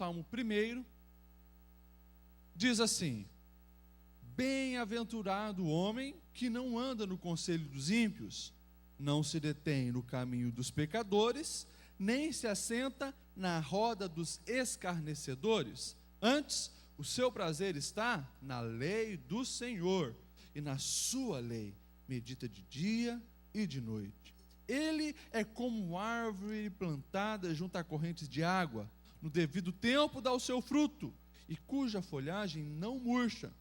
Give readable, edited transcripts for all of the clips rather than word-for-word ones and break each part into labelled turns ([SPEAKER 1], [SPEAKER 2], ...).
[SPEAKER 1] Salmo 1, diz assim: bem-aventurado o homem que não anda no conselho dos ímpios, não se detém no caminho dos pecadores, nem se assenta na roda dos escarnecedores. Antes, o seu prazer está na lei do Senhor, e na sua lei medita de dia e de noite. Ele é como árvore plantada junto a correntes de água, no devido tempo dá o seu fruto, e cuja folhagem não murcha.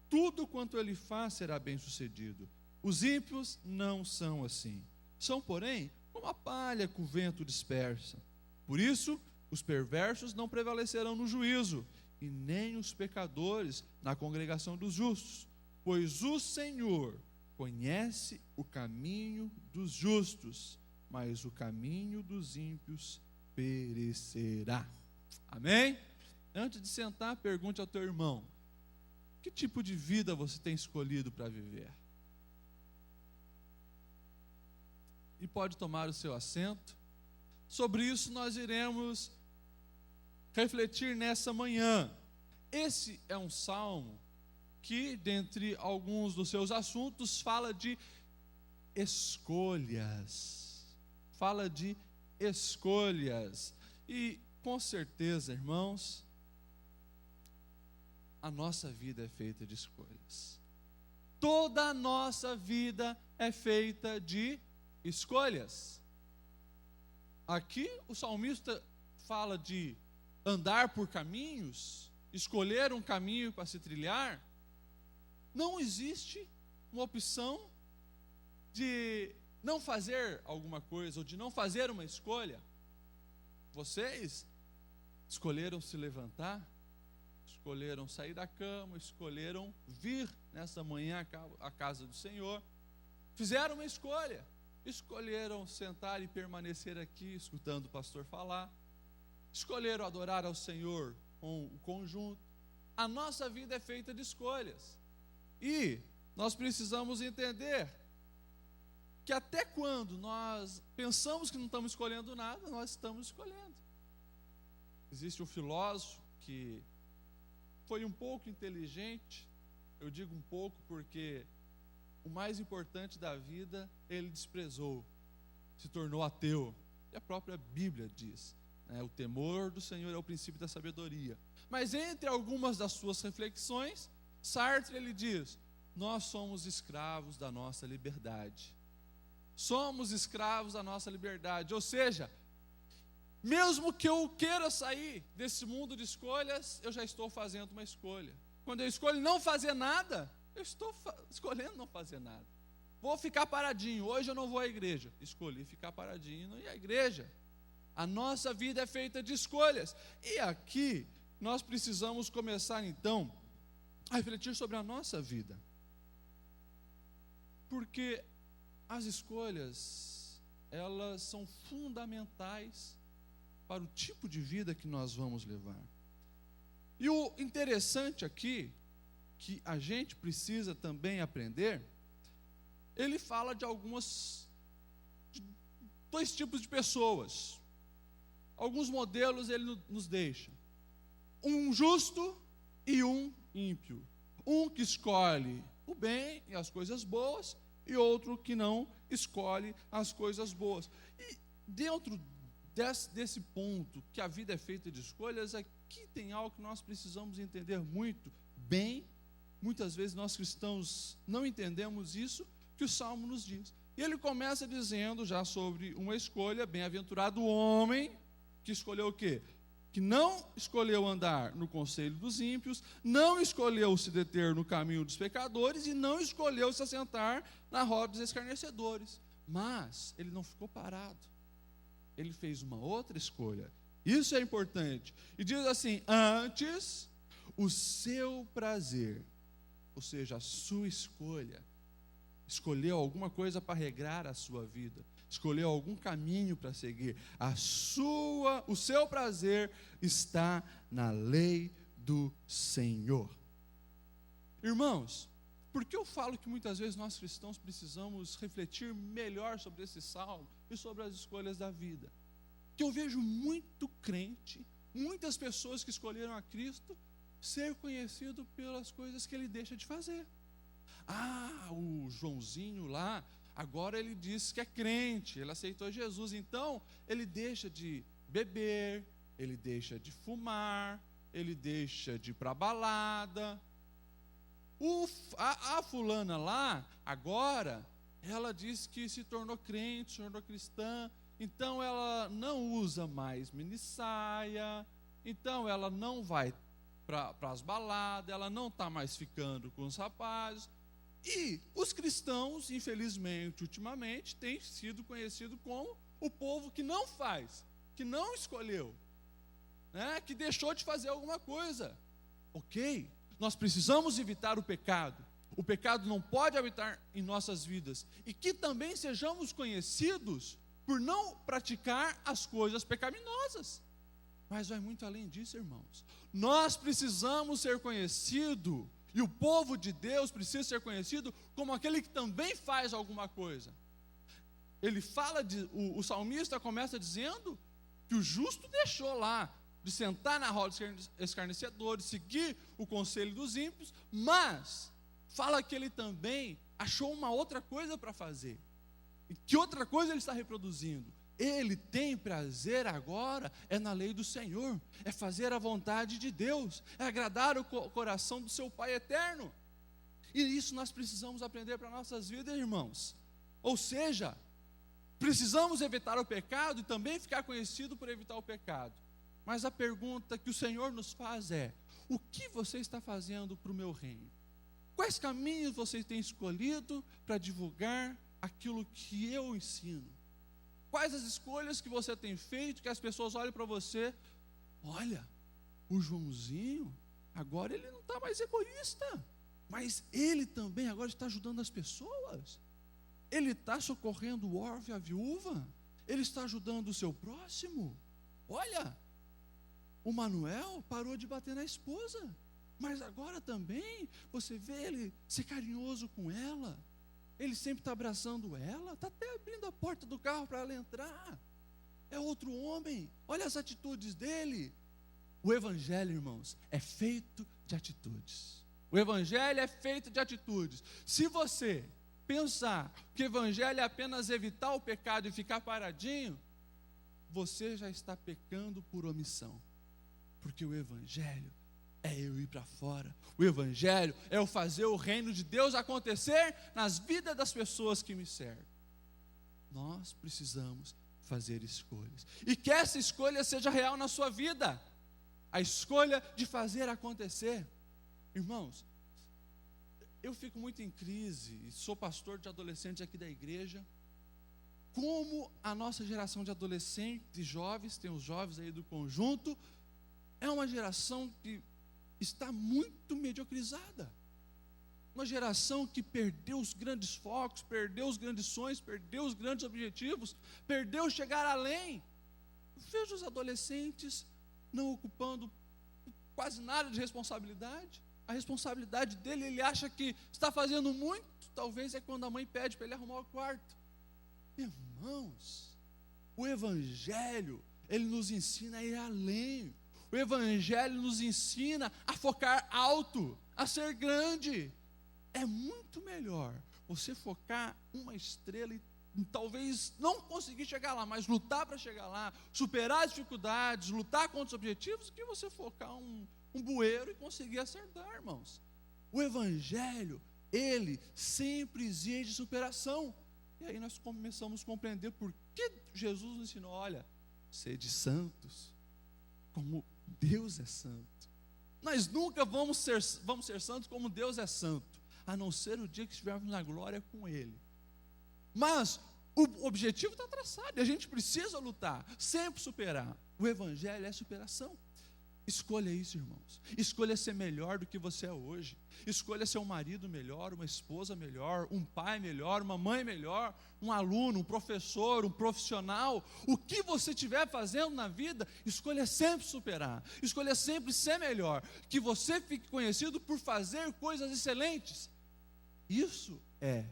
[SPEAKER 1] Tudo quanto ele faz será bem sucedido. Os ímpios não são assim. São, porém, como a palha que o vento dispersa. Por isso, os perversos não prevalecerão no juízo, e nem os pecadores na congregação dos justos. Pois o Senhor conhece o caminho dos justos, mas o caminho dos ímpios perecerá. Amém? Antes de sentar, pergunte ao teu irmão: que tipo de vida você tem escolhido para viver? E pode tomar o seu assento. Sobre isso nós iremos refletir nessa manhã. Esse é um salmo que, dentre alguns dos seus assuntos, fala de escolhas. Fala de escolhas. E, com certeza, irmãos, a nossa vida é feita de escolhas. Toda a nossa vida é feita de escolhas. Aqui o salmista fala de andar por caminhos, escolher um caminho para se trilhar. Não existe uma opção de não fazer alguma coisa, ou de não fazer uma escolha. Vocês escolheram se levantar, escolheram sair da cama, escolheram vir nessa manhã à casa do Senhor, fizeram uma escolha, escolheram sentar e permanecer aqui escutando o pastor falar, escolheram adorar ao Senhor com o conjunto. A nossa vida é feita de escolhas, e nós precisamos entender que até quando nós pensamos que não estamos escolhendo nada, nós estamos escolhendo. Existe um filósofo que foi um pouco inteligente, eu digo um pouco porque o mais importante da vida ele desprezou, se tornou ateu. E a própria Bíblia diz, o temor do Senhor é o princípio da sabedoria. Mas entre algumas das suas reflexões, Sartre ele diz: nós somos escravos da nossa liberdade. Somos escravos da nossa liberdade, ou seja, mesmo que eu queira sair desse mundo de escolhas, eu já estou fazendo uma escolha. Quando eu escolho não fazer nada, eu estou escolhendo não fazer nada. Vou ficar paradinho, hoje eu não vou à igreja. Escolhi ficar paradinho e não ir à igreja. A nossa vida é feita de escolhas. E aqui nós precisamos começar então a refletir sobre a nossa vida. Porque as escolhas, elas são fundamentais para o tipo de vida que nós vamos levar. E o interessante aqui, que a gente precisa também aprender, ele fala de dois tipos de pessoas. Alguns modelos ele nos deixa. Um justo e um ímpio. Um que escolhe o bem e as coisas boas, e outro que não escolhe as coisas boas. E dentro desse ponto, que a vida é feita de escolhas, aqui tem algo que nós precisamos entender muito bem. Muitas vezes nós cristãos não entendemos isso que o Salmo nos diz. E ele começa dizendo já sobre uma escolha: bem-aventurado o homem que escolheu o quê? Que não escolheu andar no conselho dos ímpios, não escolheu se deter no caminho dos pecadores e não escolheu se assentar na roda dos escarnecedores. Mas ele não ficou parado, ele fez uma outra escolha. Isso é importante. E diz assim: antes o seu prazer, ou seja, a sua escolha, escolheu alguma coisa para regrar a sua vida, escolheu algum caminho para seguir. O seu prazer está na lei do Senhor. Irmãos, por que eu falo que muitas vezes nós cristãos precisamos refletir melhor sobre esse salmo e sobre as escolhas da vida? Que eu vejo muito crente muitas pessoas que escolheram a Cristo, ser conhecido pelas coisas que ele deixa de fazer. O Joãozinho lá, agora ele diz que é crente, ele aceitou Jesus, então ele deixa de beber, ele deixa de fumar, ele deixa de ir para a balada. A fulana lá, agora, ela diz que se tornou crente, se tornou cristã, então ela não usa mais minissaia, então ela não vai para as baladas, ela não está mais ficando com os rapazes. E os cristãos, infelizmente, ultimamente, têm sido conhecidos como o povo que não faz, que não escolheu, né? Que deixou de fazer alguma coisa. Ok, nós precisamos evitar o pecado não pode habitar em nossas vidas, e que também sejamos conhecidos por não praticar as coisas pecaminosas. Mas vai muito além disso, irmãos. Nós precisamos ser conhecidos, e o povo de Deus precisa ser conhecido como aquele que também faz alguma coisa. Ele fala, o salmista começa dizendo que o justo deixou lá de sentar na roda dos escarnecedores, seguir o conselho dos ímpios, mas fala que ele também achou uma outra coisa para fazer. E que outra coisa ele está reproduzindo? Ele tem prazer agora na lei do Senhor, é fazer a vontade de Deus, é agradar o coração do seu Pai eterno. E isso nós precisamos aprender para nossas vidas, irmãos. Ou seja, precisamos evitar o pecado e também ficar conhecido por evitar o pecado. Mas a pergunta que o Senhor nos faz é: o que você está fazendo para o meu reino? Quais caminhos você tem escolhido para divulgar aquilo que eu ensino? Quais as escolhas que você tem feito que as pessoas olhem para você? Olha, o Joãozinho, agora ele não está mais egoísta, mas ele também agora está ajudando as pessoas. Ele está socorrendo o órfão e a viúva. Ele está ajudando o seu próximo. Olha, o Manuel parou de bater na esposa, mas agora também você vê ele ser carinhoso com ela. Ele sempre está abraçando ela, está até abrindo a porta do carro para ela entrar. É outro homem, olha as atitudes dele. O evangelho, irmãos, é feito de atitudes. O evangelho é feito de atitudes. Se você pensar que o evangelho é apenas evitar o pecado e ficar paradinho, você já está pecando por omissão. Porque o evangelho é eu ir para fora. O evangelho é eu fazer o reino de Deus acontecer nas vidas das pessoas que me servem. Nós precisamos fazer escolhas. E que essa escolha seja real na sua vida. A escolha de fazer acontecer. Irmãos, eu fico muito em crise, e sou pastor de adolescentes aqui da igreja, como a nossa geração de adolescentes e jovens, tem os jovens aí do conjunto, é uma geração que está muito mediocrizada. Uma geração que perdeu os grandes focos, perdeu os grandes sonhos, perdeu os grandes objetivos, perdeu chegar além. Eu vejo os adolescentes não ocupando quase nada de responsabilidade. A responsabilidade dele, ele acha que está fazendo muito, talvez é quando a mãe pede para ele arrumar o quarto. Irmãos, o evangelho, ele nos ensina a ir além. O evangelho nos ensina a focar alto, a ser grande. É muito melhor você focar uma estrela e talvez não conseguir chegar lá, mas lutar para chegar lá, superar as dificuldades, lutar contra os objetivos, do que você focar um bueiro e conseguir acertar, irmãos. O evangelho, ele sempre exige superação. E aí nós começamos a compreender por que Jesus nos ensinou: olha, sede santos, como Deus é santo. Nós nunca vamos ser santos como Deus é santo, a não ser o dia que estivermos na glória com Ele. Mas o objetivo está traçado, e a gente precisa lutar, sempre superar. O evangelho é superação. Escolha isso, irmãos. Escolha ser melhor do que você é hoje. Escolha ser um marido melhor, uma esposa melhor, um pai melhor, uma mãe melhor, um aluno, um professor, um profissional. O que você estiver fazendo na vida, escolha sempre superar. Escolha sempre ser melhor. Que você fique conhecido por fazer coisas excelentes. Isso é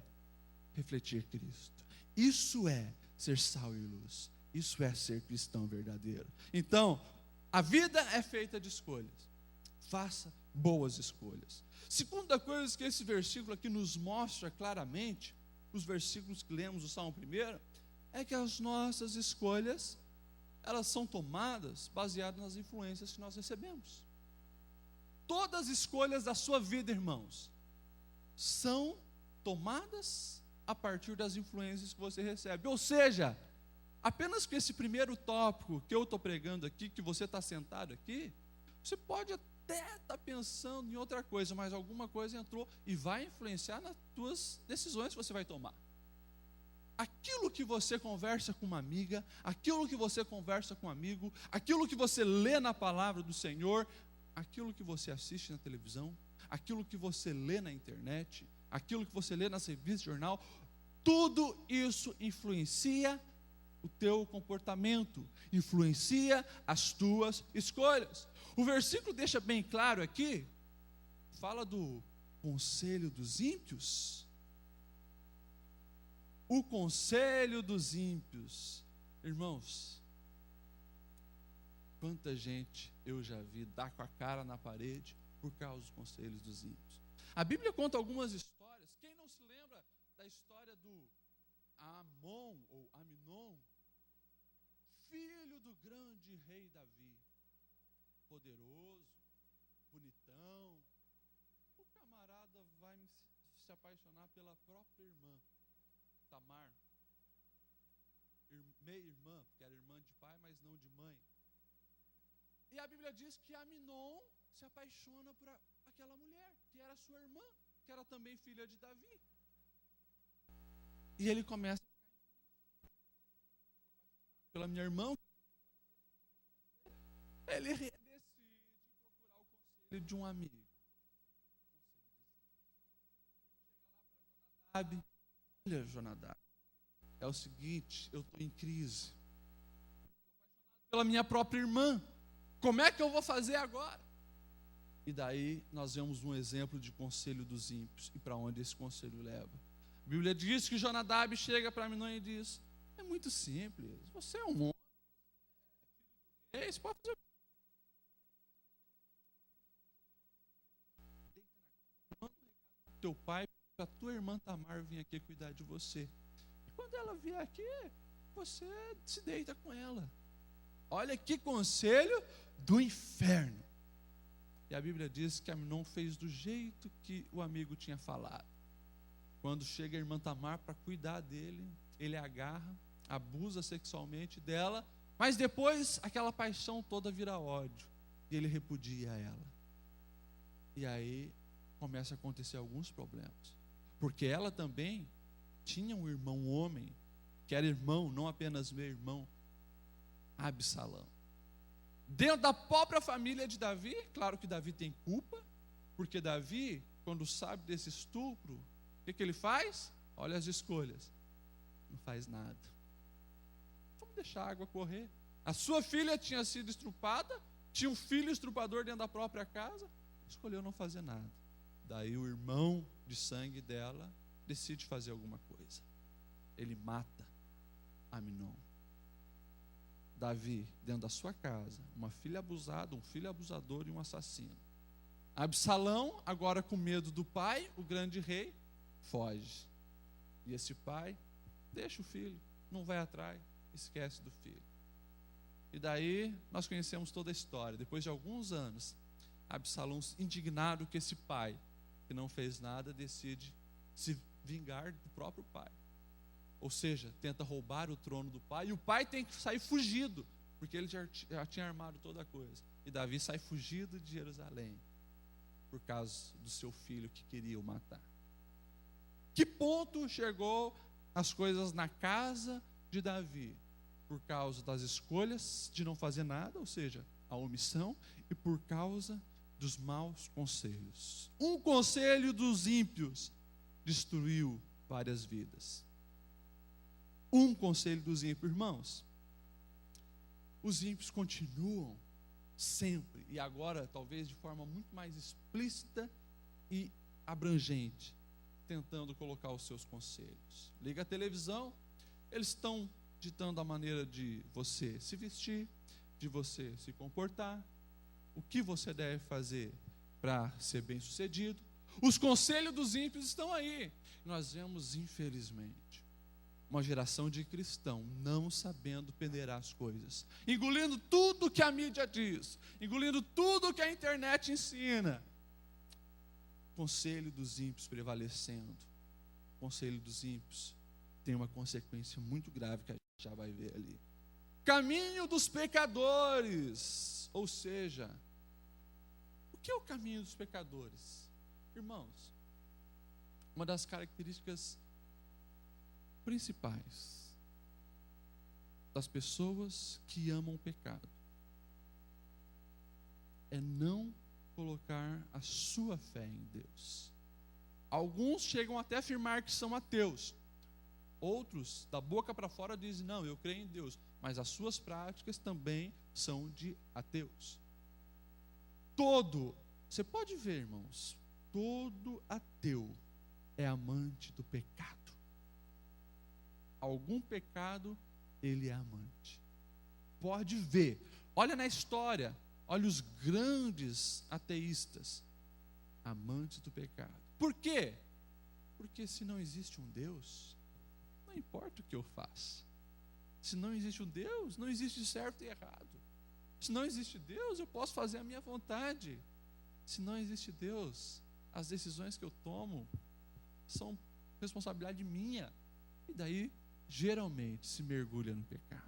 [SPEAKER 1] refletir Cristo. Isso é ser sal e luz. Isso é ser cristão verdadeiro. Então, A vida é feita de escolhas. Faça boas escolhas. Segunda coisa que esse versículo aqui nos mostra claramente, os versículos que lemos do Salmo 1, é que as nossas escolhas, elas são tomadas baseadas nas influências que nós recebemos. Todas as escolhas da sua vida, irmãos, são tomadas a partir das influências que você recebe. Ou seja, apenas com esse primeiro tópico que eu estou pregando aqui, que você está sentado aqui, você pode até estar pensando em outra coisa, mas alguma coisa entrou e vai influenciar nas suas decisões que você vai tomar. Aquilo que você conversa com uma amiga, aquilo que você conversa com um amigo, aquilo que você lê na palavra do Senhor, aquilo que você assiste na televisão, aquilo que você lê na internet, aquilo que você lê nas revistas de jornal, tudo isso influencia o teu comportamento, influencia as tuas escolhas. O versículo deixa bem claro aqui, fala do conselho dos ímpios. O conselho dos ímpios. Irmãos, quanta gente eu já vi dar com a cara na parede por causa dos conselhos dos ímpios. A Bíblia conta algumas histórias. Quem não se lembra da história do Amon ou Aminon, filho do grande rei Davi, poderoso, bonitão? O camarada vai se apaixonar pela própria irmã, Tamar, meia-irmã, porque era irmã de pai, mas não de mãe. E a Bíblia diz que Aminon se apaixona por aquela mulher, que era sua irmã, que era também filha de Davi. E ele começa pela minha irmã. Ele decide procurar o conselho de um amigo. Chega lá para Jonadab. Olha, Jonadab, é o seguinte, eu estou em crise. Pela minha própria irmã. Como é que eu vou fazer agora? E daí nós vemos um exemplo de conselho dos ímpios e para onde esse conselho leva. A Bíblia diz que Jonadab chega para Aminon e diz: é muito simples, você é um homem, você pode fazer teu pai para tua irmã Tamar vir aqui cuidar de você. E quando ela vier aqui, você se deita com ela. Olha que conselho do inferno. E a Bíblia diz que Aminon fez do jeito que o amigo tinha falado. Quando chega a irmã Tamar para cuidar dele, ele agarra, abusa sexualmente dela, mas depois aquela paixão toda vira ódio e ele repudia ela. E aí começa a acontecer alguns problemas, porque ela também tinha um irmão homem, que era irmão, não apenas meu irmão, Absalão. Dentro da própria família de Davi, claro que Davi tem culpa, porque Davi, quando sabe desse estupro, o que ele faz? Olha as escolhas, não faz nada. Vamos deixar a água correr. A sua filha tinha sido estrupada, tinha um filho estrupador dentro da própria casa, escolheu não fazer nada. Daí o irmão de sangue dela decide fazer alguma coisa. Ele mata Aminon. Davi, dentro da sua casa, uma filha abusada, um filho abusador e um assassino. Absalão, agora com medo do pai, o grande rei, foge. E esse pai deixa o filho, não vai atrás, esquece do filho. E daí nós conhecemos toda a história. Depois de alguns anos, Absalão, indignado com esse pai, que não fez nada, decide se vingar do próprio pai. Ou seja, tenta roubar o trono do pai, e o pai tem que sair fugido, porque ele já tinha armado toda a coisa. E Davi sai fugido de Jerusalém, por causa do seu filho que queria o matar. Que ponto chegou as coisas na casa de Davi? Por causa das escolhas de não fazer nada, ou seja, a omissão, e por causa dos maus conselhos. Um conselho dos ímpios destruiu várias vidas. Um conselho dos ímpios, irmãos. Os ímpios continuam sempre, e agora talvez de forma muito mais explícita e abrangente, tentando colocar os seus conselhos. Liga a televisão, eles estão ditando a maneira de você se vestir, de você se comportar, o que você deve fazer para ser bem-sucedido. Os conselhos dos ímpios estão aí. Nós vemos, infelizmente, uma geração de cristão não sabendo peneirar as coisas, engolindo tudo que a mídia diz, engolindo tudo que a internet ensina. Conselho dos ímpios prevalecendo. Conselho dos ímpios tem uma consequência muito grave que a gente já vai ver ali. Caminho dos pecadores, ou seja, o que é o caminho dos pecadores? Irmãos, uma das características principais das pessoas que amam o pecado é não colocar a sua fé em Deus. Alguns chegam até a afirmar que são ateus. Outros, da boca para fora, dizem, não, eu creio em Deus. Mas as suas práticas também são de ateus. Você pode ver, irmãos, todo ateu é amante do pecado. Algum pecado, ele é amante. Pode ver. Olha na história. Olha os grandes ateístas. Amantes do pecado. Por quê? Porque se não existe um Deus, não importa o que eu faça. Se não existe um Deus, não existe certo e errado. Se não existe Deus, eu posso fazer a minha vontade. Se não existe Deus, as decisões que eu tomo são responsabilidade minha. E daí, geralmente, se mergulha no pecado.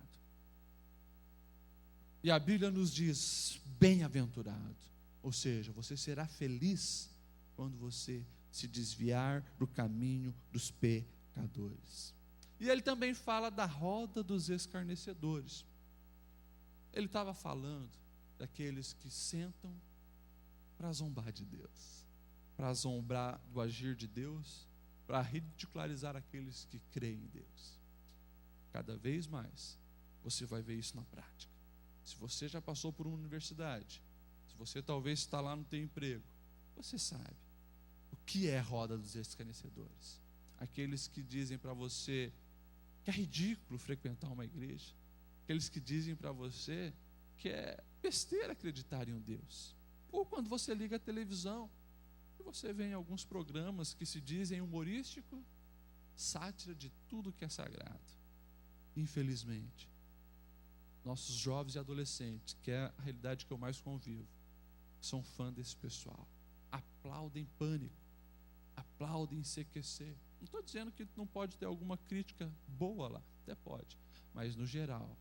[SPEAKER 1] E a Bíblia nos diz, bem-aventurado. Ou seja, você será feliz quando você se desviar do caminho dos pecadores. E ele também fala da roda dos escarnecedores. Ele estava falando daqueles que sentam para zombar de Deus, para zombar do agir de Deus, para ridicularizar aqueles que creem em Deus. Cada vez mais você vai ver isso na prática. Se você já passou por uma universidade, se você talvez está lá no teu emprego, você sabe o que é a roda dos escarnecedores. Aqueles que dizem para você que é ridículo frequentar uma igreja, aqueles que dizem para você que é besteira acreditar em um Deus. Ou quando você liga a televisão e você vê em alguns programas que se dizem humorístico, sátira de tudo que é sagrado. Infelizmente, nossos jovens e adolescentes, que é a realidade que eu mais convivo, são fã desse pessoal. Aplaudem pânico, aplaudem CQC. Não estou dizendo que não pode ter alguma crítica boa lá, até pode, mas no geral,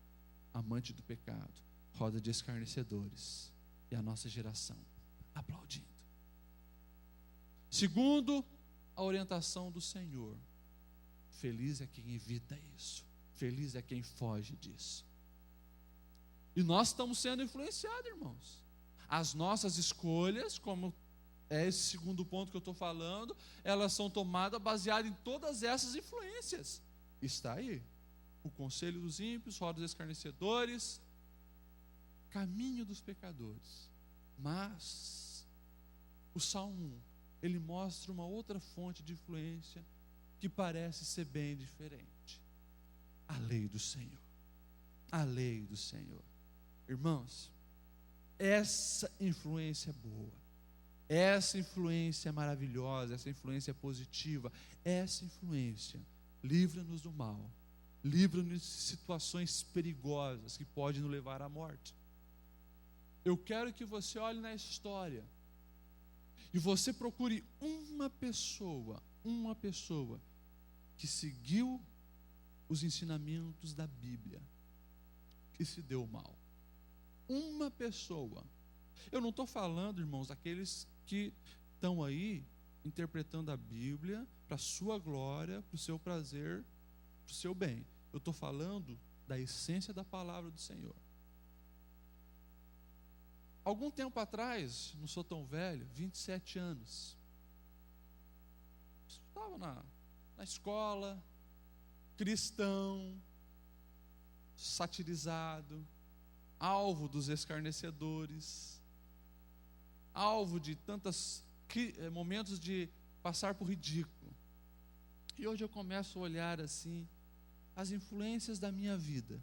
[SPEAKER 1] amante do pecado, roda de escarnecedores, e a nossa geração aplaudindo. Segundo a orientação do Senhor, feliz é quem evita isso, feliz é quem foge disso. E nós estamos sendo influenciados, irmãos. As nossas escolhas, como é esse segundo ponto que eu estou falando, elas são tomadas baseadas em todas essas influências. Está aí. O conselho dos ímpios, roda dos escarnecedores, caminho dos pecadores. Mas o Salmo 1, ele mostra uma outra fonte de influência que parece ser bem diferente. A lei do Senhor. A lei do Senhor. Irmãos, essa influência é boa, essa influência é maravilhosa, essa influência é positiva, essa influência livra-nos do mal, livra-nos de situações perigosas que podem nos levar à morte. Eu quero que você olhe na história e você procure uma pessoa que seguiu os ensinamentos da Bíblia, que se deu mal. Uma pessoa. Eu não estou falando, irmãos, daqueles que estão aí interpretando a Bíblia para a sua glória, para o seu prazer, para o seu bem. Eu estou falando da essência da palavra do Senhor. Algum tempo atrás, não sou tão velho, 27 anos, estava na escola, cristão, satirizado, alvo dos escarnecedores, alvo de tantos momentos de passar por ridículo. E hoje eu começo a olhar assim, as influências da minha vida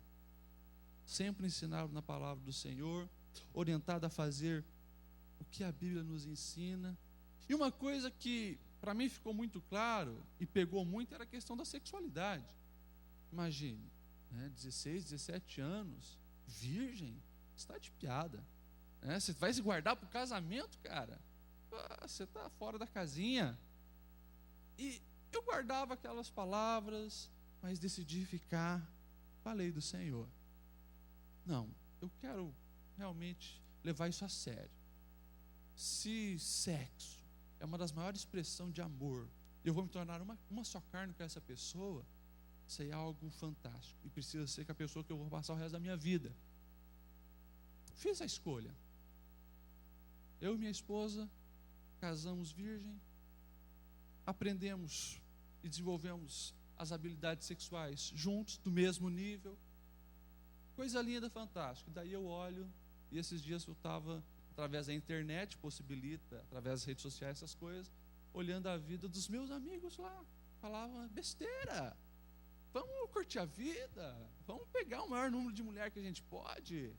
[SPEAKER 1] sempre ensinado na palavra do Senhor, orientado a fazer o que a Bíblia nos ensina. E uma coisa que para mim ficou muito claro e pegou muito era a questão da sexualidade. Imagine, 16, 17 anos, virgem, está de piada. Você vai se guardar para o casamento, cara? Você está fora da casinha. E eu guardava aquelas palavras, mas decidi ficar com a lei do Senhor. Não, eu quero realmente levar isso a sério. Se sexo é uma das maiores expressões de amor, eu vou me tornar uma só carne com essa pessoa, isso aí é algo fantástico. E precisa ser com a pessoa que eu vou passar o resto da minha vida. Fiz a escolha. Eu e minha esposa casamos virgem, aprendemos e desenvolvemos as habilidades sexuais juntos, do mesmo nível. Coisa linda, fantástica. Daí eu olho, e esses dias eu estava, através da internet, possibilita, através das redes sociais, essas coisas, olhando a vida dos meus amigos lá. Falavam besteira. Vamos curtir a vida. Vamos pegar o maior número de mulheres que a gente pode.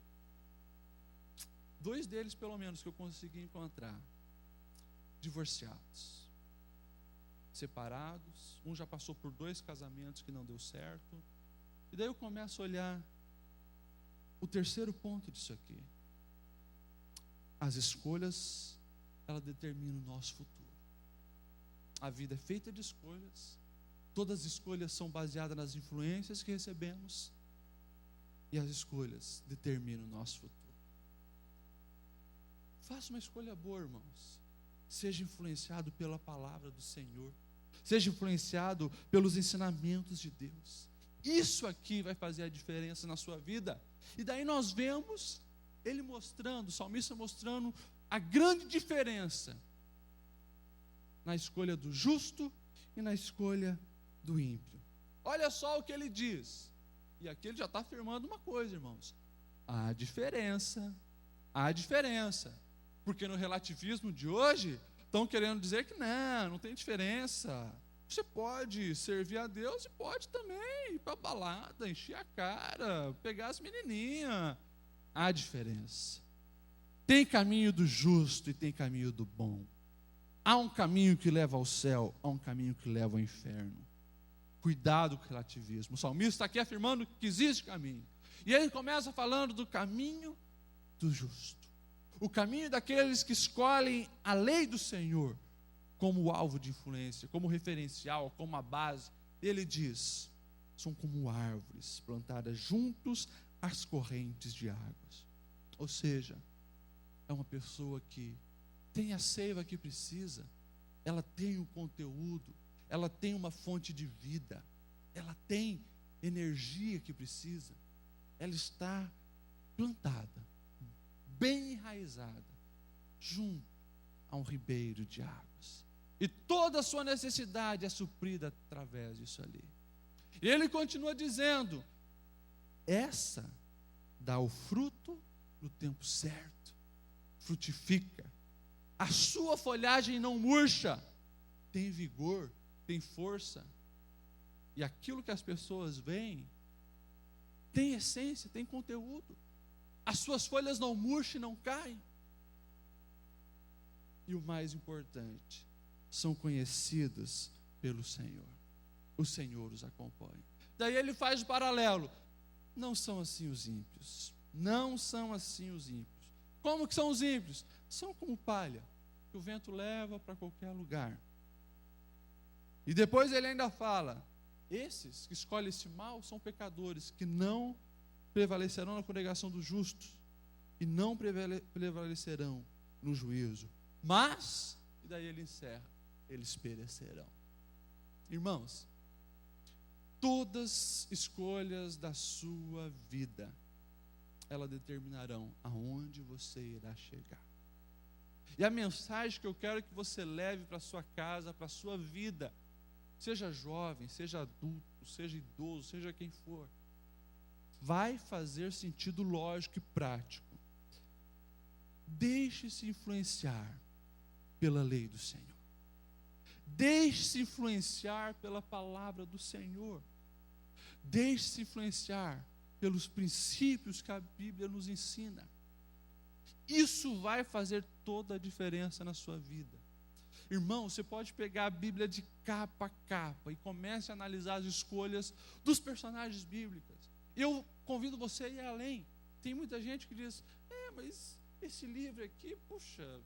[SPEAKER 1] 2 deles, pelo menos, que eu consegui encontrar, divorciados, separados. Um já passou por 2 casamentos que não deu certo. E daí eu começo a olhar o terceiro ponto disso aqui. As escolhas, ela determina o nosso futuro. A vida é feita de escolhas. Todas as escolhas são baseadas nas influências que recebemos. E as escolhas determinam o nosso futuro. Faça uma escolha boa, irmãos. Seja influenciado pela palavra do Senhor. Seja influenciado pelos ensinamentos de Deus. Isso aqui vai fazer a diferença na sua vida. E daí nós vemos ele mostrando, o salmista mostrando a grande diferença na escolha do justo e na escolha do ímpio. Olha só o que ele diz. E aqui ele já está afirmando uma coisa, irmãos. Há diferença. Porque no relativismo de hoje, estão querendo dizer que não tem diferença. Você pode servir a Deus e pode também ir para a balada, encher a cara, pegar as menininhas. Há diferença. Tem caminho do justo e tem caminho do bom. Há um caminho que leva ao céu, há um caminho que leva ao inferno. Cuidado com o relativismo. O salmista está aqui afirmando que existe caminho. E ele começa falando do caminho do justo. O caminho daqueles que escolhem a lei do Senhor como alvo de influência, como referencial, como a base. Ele diz, são como árvores plantadas juntos às correntes de águas. Ou seja, é uma pessoa que tem a seiva que precisa, ela tem um conteúdo, ela tem uma fonte de vida, ela tem energia que precisa, ela está plantada, bem enraizada, junto a um ribeiro de águas. E toda a sua necessidade é suprida através disso ali. E ele continua dizendo, essa dá o fruto no tempo certo, frutifica, a sua folhagem não murcha, tem vigor, tem força, e aquilo que as pessoas veem, tem essência, tem conteúdo, as suas folhas não murcham e não caem, e o mais importante, são conhecidos pelo Senhor, o Senhor os acompanha. Daí ele faz o paralelo, não são assim os ímpios, não são assim os ímpios. Como que são os ímpios? São como palha, que o vento leva para qualquer lugar. E depois ele ainda fala, esses que escolhem esse mal são pecadores, que não prevalecerão na congregação dos justos, e não prevalecerão no juízo. Mas, e daí ele encerra, eles perecerão. Irmãos, todas escolhas da sua vida, elas determinarão aonde você irá chegar. E a mensagem que eu quero que você leve para a sua casa, para a sua vida, seja jovem, seja adulto, seja idoso, seja quem for, vai fazer sentido lógico e prático. Deixe-se influenciar pela lei do Senhor. Deixe-se influenciar pela palavra do Senhor. Deixe-se influenciar pelos princípios que a Bíblia nos ensina. Isso vai fazer toda a diferença na sua vida. Irmão, você pode pegar a Bíblia de capa a capa e comece a analisar as escolhas dos personagens bíblicos. Eu convido você a ir além. Tem muita gente que diz, mas esse livro aqui, puxa,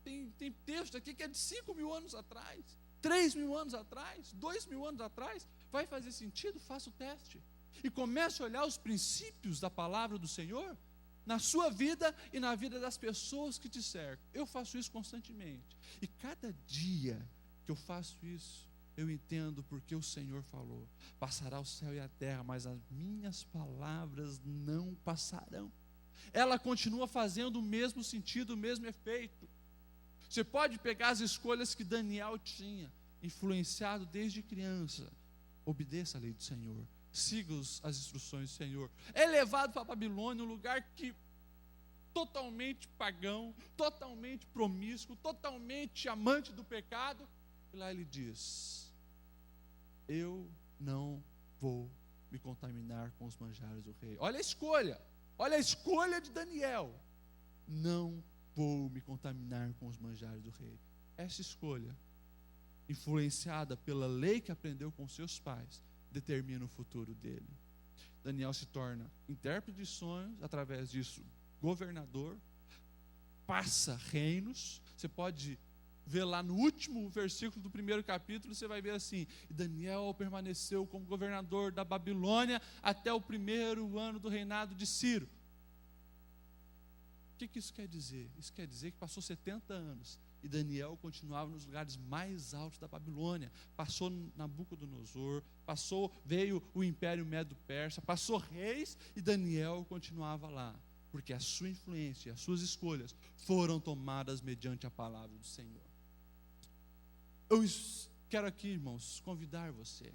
[SPEAKER 1] tem texto aqui que é de 5.000 anos atrás, 3.000 anos atrás, 2.000 anos atrás. Vai fazer sentido? Faça o teste. E comece a olhar os princípios da palavra do Senhor na sua vida e na vida das pessoas que te cercam. Eu faço isso constantemente. E cada dia que eu faço isso, eu entendo porque o Senhor falou: passará o céu e a terra, mas as minhas palavras não passarão. Ela continua fazendo o mesmo sentido, o mesmo efeito. Você pode pegar as escolhas que Daniel tinha, influenciado desde criança. Obedeça a lei do Senhor. Siga as instruções do Senhor. É levado para a Babilônia, um lugar que totalmente pagão, totalmente promíscuo, totalmente amante do pecado. E lá ele diz: eu não vou me contaminar com os manjares do rei. Olha a escolha de Daniel. Não vou me contaminar com os manjares do rei. Essa escolha, influenciada pela lei que aprendeu com seus pais, determina o futuro dele. Daniel se torna intérprete de sonhos, através disso, governador, passa reinos. Você pode ver lá no último versículo do primeiro capítulo, você vai ver assim: e Daniel permaneceu como governador da Babilônia até o 1º ano do reinado de Ciro. O que isso quer dizer? Isso quer dizer que passou 70 anos e Daniel continuava nos lugares mais altos da Babilônia. Passou Nabucodonosor, veio o Império Medo-Persa, passou reis e Daniel continuava lá, porque a sua influência, as suas escolhas foram tomadas mediante a palavra do Senhor. Eu quero aqui, irmãos, convidar você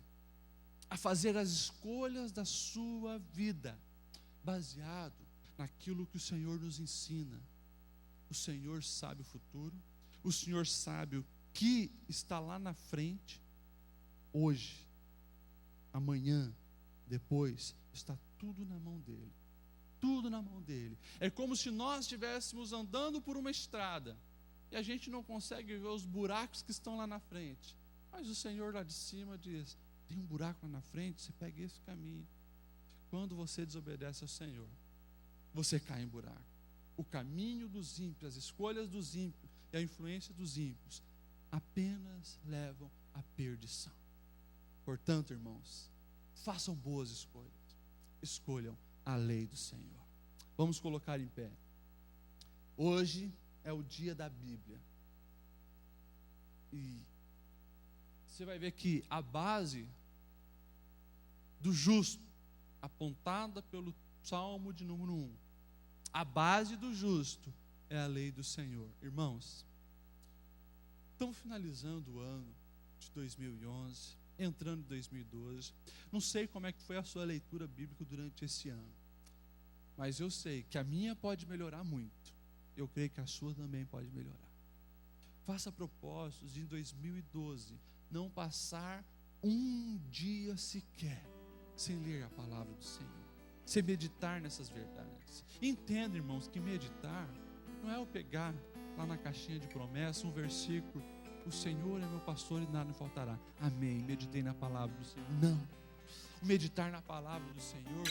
[SPEAKER 1] a fazer as escolhas da sua vida baseado naquilo que o Senhor nos ensina. O Senhor sabe o futuro, o Senhor sabe o que está lá na frente, hoje, amanhã, depois, está tudo na mão dele. Tudo na mão dele. É como se nós estivéssemos andando por uma estrada e a gente não consegue ver os buracos que estão lá na frente, mas o Senhor lá de cima diz: tem um buraco lá na frente, você pega esse caminho. Quando você desobedece ao Senhor, você cai em buraco. O caminho dos ímpios, as escolhas dos ímpios e a influência dos ímpios apenas levam à perdição. Portanto, irmãos, façam boas escolhas. Escolham a lei do Senhor. Vamos colocar em pé. Hoje é o dia da Bíblia. E você vai ver que a base do justo, apontada pelo Salmo de número 1, a base do justo é a lei do Senhor. Irmãos, estamos finalizando o ano de 2011, entrando em 2012. Não sei como é que foi a sua leitura bíblica durante esse ano, mas eu sei que a minha pode melhorar muito. Eu creio que a sua também pode melhorar. Faça propósitos de em 2012 não passar um dia sequer sem ler a palavra do Senhor, sem meditar nessas verdades. Entenda, irmãos, que meditar não é eu pegar lá na caixinha de promessa um versículo: o Senhor é meu pastor e nada me faltará. Amém, meditei na palavra do Senhor. Não. O meditar na palavra do Senhor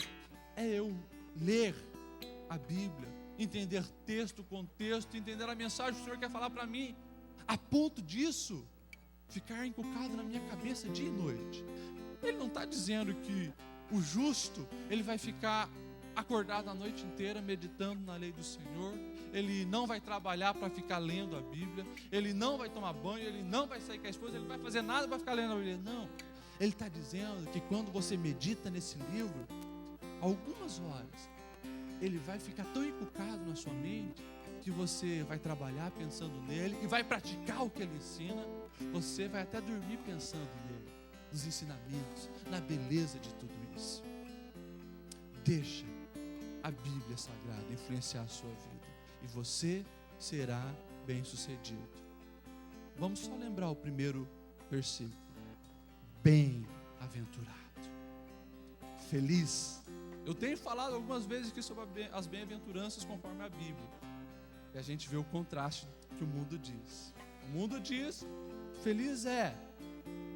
[SPEAKER 1] é eu ler a Bíblia, entender texto com texto, entender a mensagem que o Senhor quer falar para mim, a ponto disso ficar encucado na minha cabeça dia e noite. Ele não está dizendo que o justo, ele vai ficar acordado a noite inteira meditando na lei do Senhor, ele não vai trabalhar para ficar lendo a Bíblia, ele não vai tomar banho, ele não vai sair com a esposa, ele não vai fazer nada para ficar lendo a Bíblia. Não, ele está dizendo que quando você medita nesse livro, algumas horas, ele vai ficar tão encucado na sua mente, que você vai trabalhar pensando nele, e vai praticar o que ele ensina, você vai até dormir pensando nele, nos ensinamentos, na beleza de tudo isso. Deixa a Bíblia Sagrada influenciar a sua vida, e você será bem-sucedido. Vamos só lembrar o primeiro versículo: bem-aventurado, feliz Eu tenho falado algumas vezes aqui sobre as bem-aventuranças conforme a Bíblia. E a gente vê o contraste que o mundo diz. O mundo diz, feliz é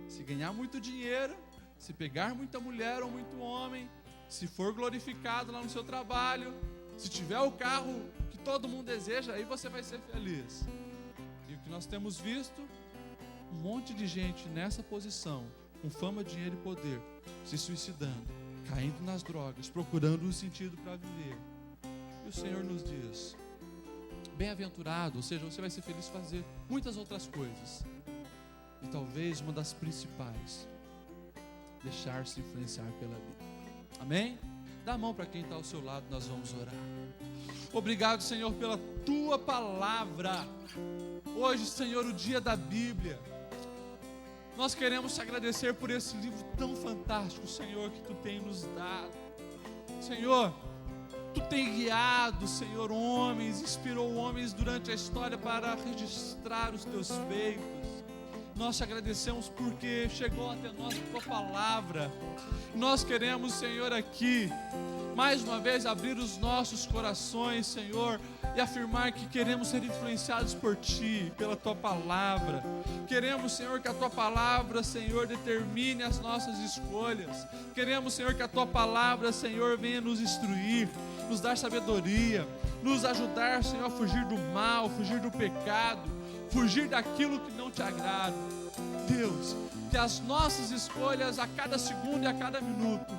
[SPEAKER 1] se ganhar muito dinheiro, se pegar muita mulher ou muito homem, se for glorificado lá no seu trabalho, se tiver o carro que todo mundo deseja, aí você vai ser feliz. E o que nós temos visto, um monte de gente nessa posição, com fama, dinheiro e poder, se suicidando, caindo nas drogas, procurando um sentido para viver. E o Senhor nos diz, bem-aventurado, ou seja, você vai ser feliz fazer muitas outras coisas. E talvez uma das principais, deixar-se influenciar pela Bíblia. Amém? Dá a mão para quem está ao seu lado, nós vamos orar. Obrigado, Senhor, pela Tua palavra. Hoje, Senhor, o dia da Bíblia. Nós queremos te agradecer por esse livro tão fantástico, Senhor, que Tu tem nos dado. Senhor, Tu tem guiado, Senhor, homens, inspirou homens durante a história para registrar os Teus feitos. Nós te agradecemos porque chegou até nós a Tua palavra. Nós queremos, Senhor, aqui, mais uma vez, abrir os nossos corações, Senhor, e afirmar que queremos ser influenciados por Ti, pela Tua palavra. Queremos, Senhor, que a Tua palavra, Senhor, determine as nossas escolhas. Queremos, Senhor, que a Tua palavra, Senhor, venha nos instruir, nos dar sabedoria, nos ajudar, Senhor, a fugir do mal, fugir do pecado, fugir daquilo que não Te agrada. Deus, que as nossas escolhas a cada segundo e a cada minuto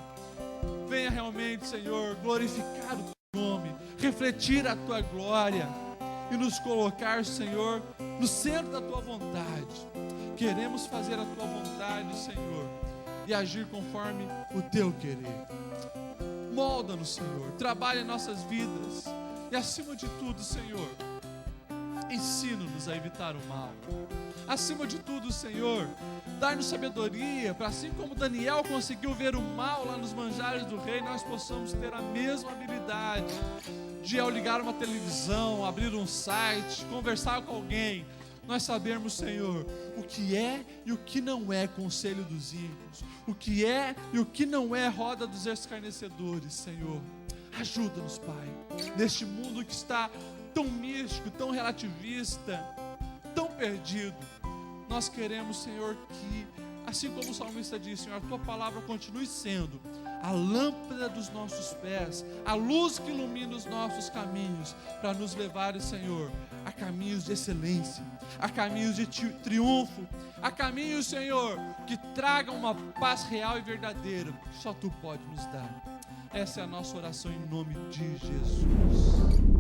[SPEAKER 1] venha realmente, Senhor, glorificar o Teu nome, refletir a Tua glória e nos colocar, Senhor, no centro da Tua vontade. Queremos fazer a Tua vontade, Senhor, e agir conforme o Teu querer. Molda-nos, Senhor, trabalha em nossas vidas e, acima de tudo, Senhor, ensina-nos a evitar o mal. Acima de tudo, Senhor, dá-nos sabedoria, para assim como Daniel conseguiu ver o mal lá nos manjares do rei, nós possamos ter a mesma habilidade de, ao ligar uma televisão, abrir um site, conversar com alguém, nós sabermos, Senhor, o que é e o que não é conselho dos ímpios, o que é e o que não é roda dos escarnecedores, Senhor. Ajuda-nos, Pai, neste mundo que está tão místico, tão relativista, tão perdido. Nós queremos, Senhor, que, assim como o salmista disse, Senhor, a Tua palavra continue sendo a lâmpada dos nossos pés, a luz que ilumina os nossos caminhos, para nos levar, Senhor, a caminhos de excelência, a caminhos de triunfo, a caminhos, Senhor, que tragam uma paz real e verdadeira, que só Tu pode nos dar. Essa é a nossa oração em nome de Jesus.